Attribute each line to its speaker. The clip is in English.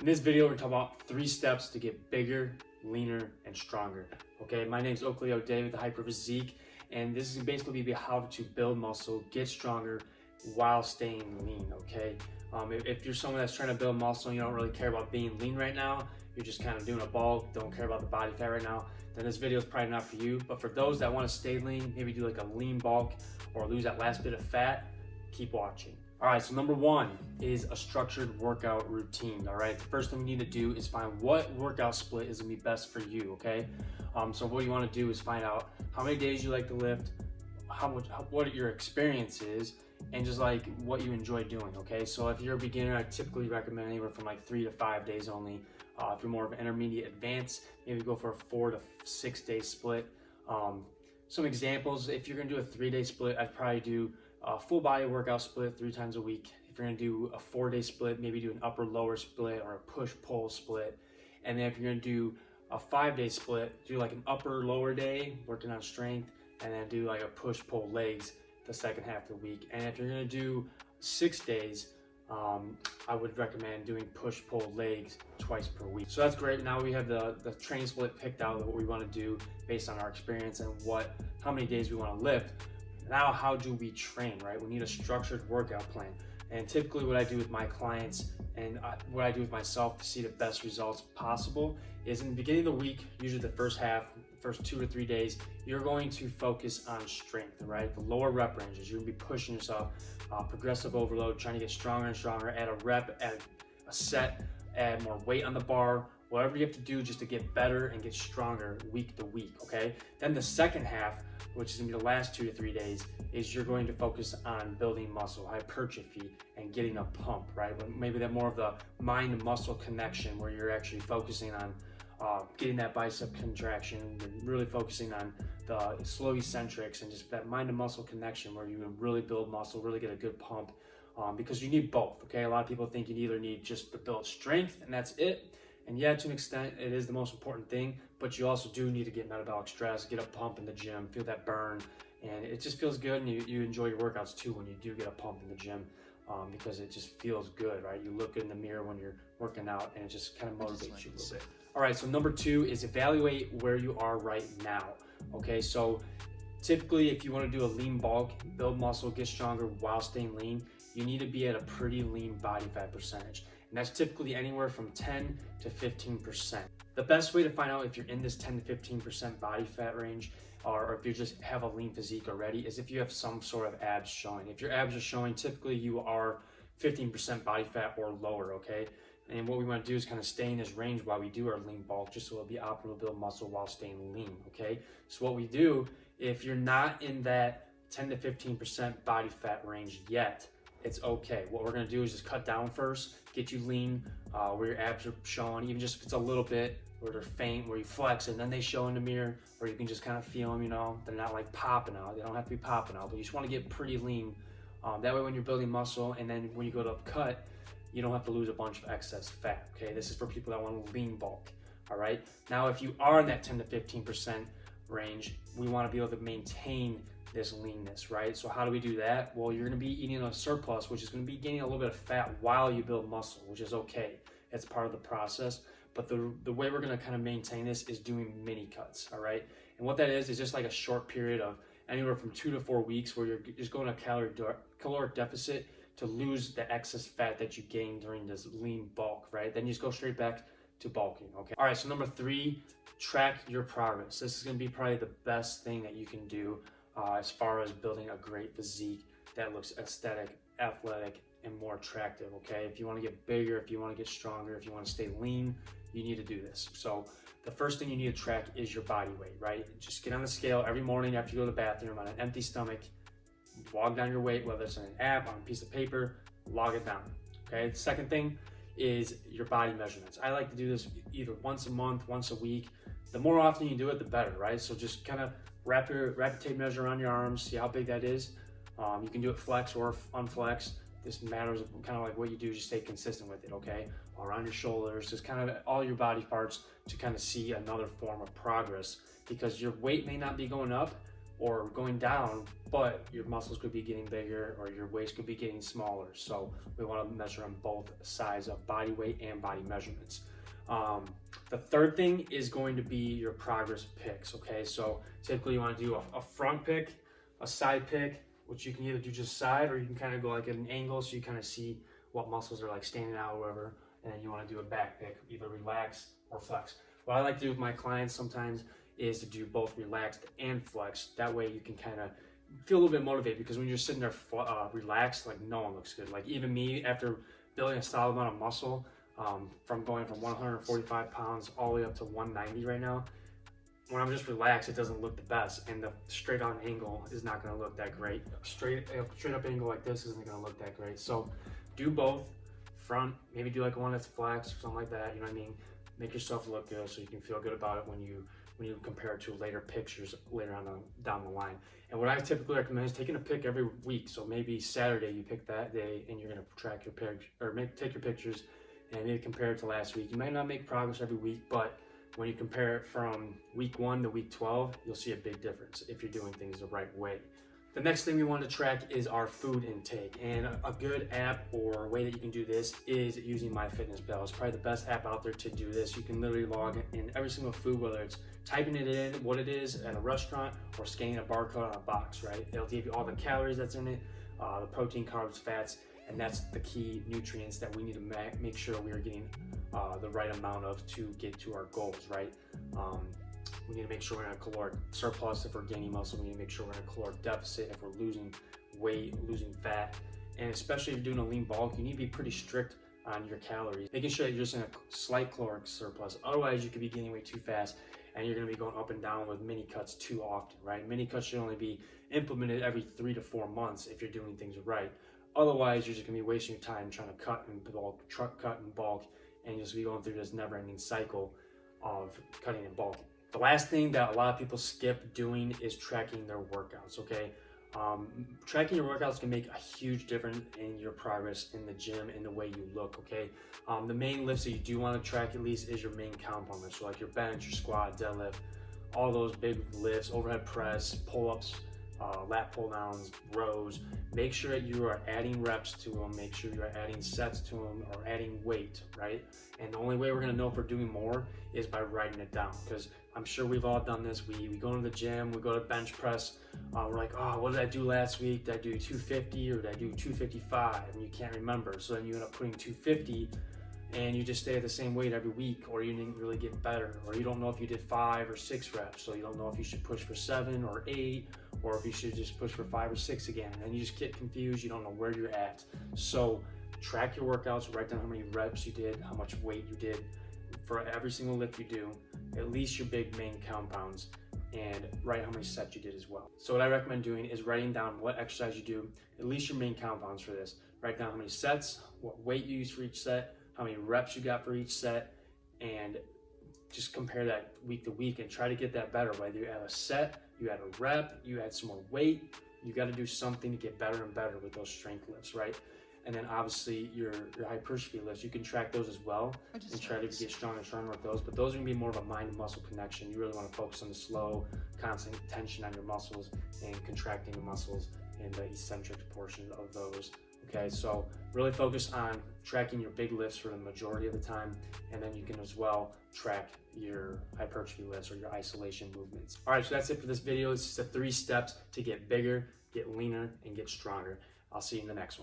Speaker 1: In this video, we're talking about 3 steps to get bigger, leaner, and stronger. Okay, my name is Oakley with the Hyper Physique, and this is basically be how to build muscle, get stronger while staying lean. Okay, if you're someone that's trying to build muscle and you don't really care about being lean right now, you're just kind of doing a bulk, don't care about the body fat right now, then this video is probably not for you. But for those that want to stay lean, maybe do like a lean bulk or lose that last bit of fat, keep watching. All right, so number 1 is a structured workout routine. All right, the first thing we need to do is find what workout split is gonna be best for you. Okay, so what you want to do is find out how many days you like to lift, what your experience is, and just like what you enjoy doing. Okay, so if you're a beginner, I typically recommend anywhere from like 3 to 5 days only. If you're more of an intermediate advanced, maybe go for a 4 to 6 day split. Some examples: if you're gonna do a 3-day split, I'd probably do a full body workout split 3 times a week. If you're gonna do a 4-day split, maybe do an upper lower split or a push pull split. And then if you're gonna do a 5-day split, do like an upper lower day working on strength, and then do like a push pull legs the second half of the week. And if you're gonna do 6 days, I would recommend doing push pull legs twice per week. So that's great. Now we have the training split picked out of what we want to do based on our experience and how many days we want to lift. Now, how do we train, right? We need a structured workout plan. And typically what I do with my clients and what I do with myself to see the best results possible is in the beginning of the week, usually the first 2 to 3 days, you're going to focus on strength, right? The lower rep ranges. You're gonna be pushing yourself, progressive overload, trying to get stronger and stronger, add a rep, add a set, add more weight on the bar, whatever you have to do just to get better and get stronger week to week, okay? Then the second half, which is gonna be the last 2 to 3 days, is you're going to focus on building muscle, hypertrophy, and getting a pump, right? Maybe that more of the mind-muscle connection where you're actually focusing on getting that bicep contraction and really focusing on the slow eccentrics and just that mind-to-muscle connection where you can really build muscle, really get a good pump, because you need both, okay? A lot of people think you either need just to build strength and that's it. And yeah, to an extent, it is the most important thing, but you also do need to get metabolic stress, get a pump in the gym, feel that burn, and it just feels good, and you enjoy your workouts too when you do get a pump in the gym, because it just feels good, right? You look good in the mirror when you're working out, and it just kind of motivates you a little bit. All right, so number 2 is evaluate where you are right now, okay? So typically, if you want to do a lean bulk, build muscle, get stronger while staying lean, you need to be at a pretty lean body fat percentage. And that's typically anywhere from 10 to 15%. The best way to find out if you're in this 10 to 15% body fat range, or if you just have a lean physique already, is if you have some sort of abs showing. If your abs are showing, typically you are 15% body fat or lower, okay? And what we want to do is kind of stay in this range while we do our lean bulk, just so it'll be optimal to build muscle while staying lean, okay? So what we do, if you're not in that 10 to 15% body fat range yet, it's okay. What we're gonna do is just cut down first, get you lean, where your abs are showing, even just if it's a little bit, where they're faint, where you flex and then they show in the mirror, or you can just kind of feel them, you know, they're not like popping out. They don't have to be popping out, but you just wanna get pretty lean. That way when you're building muscle and then when you go to cut, you don't have to lose a bunch of excess fat, okay? This is for people that want to lean bulk, all right? Now, if you are in that 10 to 15% range, we wanna be able to maintain this leanness, right? So how do we do that? Well, you're gonna be eating a surplus, which is gonna be gaining a little bit of fat while you build muscle, which is okay. It's part of the process. But the way we're gonna kind of maintain this is doing mini cuts, all right? And what that is just like a short period of anywhere from 2 to 4 weeks where you're just going to caloric deficit to lose the excess fat that you gained during this lean bulk, right? Then you just go straight back to bulking, okay? All right, so number 3, track your progress. This is gonna be probably the best thing that you can do as far as building a great physique that looks aesthetic, athletic, and more attractive, okay? If you wanna get bigger, if you wanna get stronger, if you wanna stay lean, you need to do this. So the first thing you need to track is your body weight, right? Just get on the scale every morning after you go to the bathroom on an empty stomach, log down your weight, whether it's on an app, on a piece of paper, log it down, okay? The second thing is your body measurements. I like to do this either once a month, once a week. The more often you do it, the better, right? So just kind of wrap your tape measure on your arms, see how big that is. You can do it flex or unflex. This matters kind of like what you do, just stay consistent with it, okay? Or on your shoulders, just kind of all your body parts to kind of see another form of progress, because your weight may not be going up, or going down, but your muscles could be getting bigger or your waist could be getting smaller. So we want to measure on both sides of body weight and body measurements. The third thing is going to be your progress picks. Okay, so typically you want to do a front pick, a side pick, which you can either do just side or you can kind of go like at an angle so you kind of see what muscles are like standing out or whatever. And then you want to do a back pick, either relax or flex. What I like to do with my clients sometimes is to do both relaxed and flex. That way you can kind of feel a little bit motivated, because when you're sitting there relaxed, like no one looks good. Like even me, after building a solid amount of muscle, from going from 145 pounds all the way up to 190 right now, when I'm just relaxed, it doesn't look the best, and the straight on angle is not going to look that great. Straight up angle like this isn't going to look that great. So do both. Front, maybe do like one that's flex or something like that, you know what I mean? Make yourself look good so you can feel good about it when you compare it to later pictures later on down the line. And what I typically recommend is taking a pic every week. So maybe Saturday you pick that day and you're going to track your pictures, or take your pictures and maybe compare it to last week. You might not make progress every week, but when you compare it from week 1 to week 12, you'll see a big difference if you're doing things the right way. The next thing we want to track is our food intake, and a good app or way that you can do this is using MyFitnessPal. It's probably the best app out there to do this. You can literally log in every single food, whether it's typing it in, what it is at a restaurant, or scanning a barcode on a box, right? It'll give you all the calories that's in it, the protein, carbs, fats, and that's the key nutrients that we need to make sure we are getting the right amount of to get to our goals, right? We need to make sure we're in a caloric surplus if we're gaining muscle. We need to make sure we're in a caloric deficit if we're losing weight, losing fat. And especially if you're doing a lean bulk, you need to be pretty strict on your calories, making sure that you're just in a slight caloric surplus. Otherwise, you could be gaining weight too fast and you're going to be going up and down with mini cuts too often, right? Mini cuts should only be implemented every 3 to 4 months if you're doing things right. Otherwise, you're just going to be wasting your time trying to cut and bulk, cut and bulk, and you'll just be going through this never-ending cycle of cutting and bulking. The last thing that a lot of people skip doing is tracking their workouts, okay? Tracking your workouts can make a huge difference in your progress in the gym and the way you look, okay? The main lifts that you do want to track at least is your main compound lifts, so like your bench, your squat, deadlift, all those big lifts, overhead press, pull-ups, lat pull downs, rows. Make sure that you are adding reps to them, make sure you're adding sets to them, or adding weight, right? And the only way we're gonna know if we're doing more is by writing it down, because I'm sure we've all done this. We go to the gym, we go to bench press, we're like, oh, what did I do last week? Did I do 250 or did I do 255? And you can't remember, so then you end up putting 250 and you just stay at the same weight every week, or you didn't really get better, or you don't know if you did 5 or 6 reps, so you don't know if you should push for 7 or 8, or if you should just push for 5 or 6 again, and you just get confused, you don't know where you're at. So track your workouts, write down how many reps you did, how much weight you did for every single lift you do, at least your big main compounds, and write how many sets you did as well. So what I recommend doing is writing down what exercise you do, at least your main compounds for this. Write down how many sets, what weight you use for each set, how many reps you got for each set, and just compare that week to week and try to get that better. Whether you add a set, you add a rep, you add some more weight, you got to do something to get better and better with those strength lifts, right? And then obviously your hypertrophy lifts, you can track those as well and try to get stronger and stronger with those. But those are gonna be more of a mind and muscle connection. You really want to focus on the slow, constant tension on your muscles and contracting the muscles in the eccentric portion of those. Okay, so really focus on tracking your big lifts for the majority of the time, and then you can as well track your hypertrophy lifts or your isolation movements. All right, so that's it for this video. It's just the 3 steps to get bigger, get leaner, and get stronger. I'll see you in the next one.